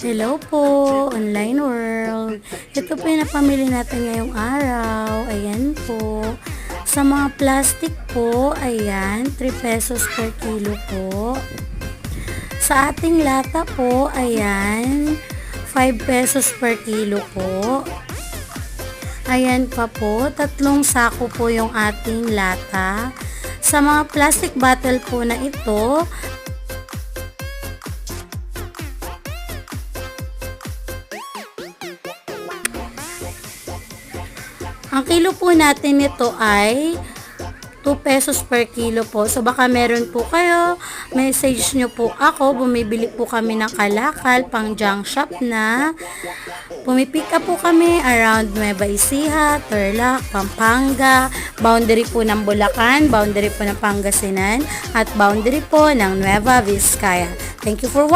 Hello po, online world. Ito po yung napamili natin ngayong araw. Ayan po. Sa mga plastic po, ayan, 3 pesos per kilo po. Sa ating lata po, ayan, 5 pesos per kilo po. Ayan pa po, 3 sako po yung ating lata. Sa mga plastic bottle po na ito, ang kilo po natin nito ay 2 pesos per kilo po. So, baka meron po kayo, message nyo po ako, bumibili po kami ng kalakal, pang junk shop na. Pumipick up po kami around Nueva Ecija, Tarlac, Pampanga, boundary po ng Bulacan, boundary po ng Pangasinan, at boundary po ng Nueva Vizcaya. Thank you for watching.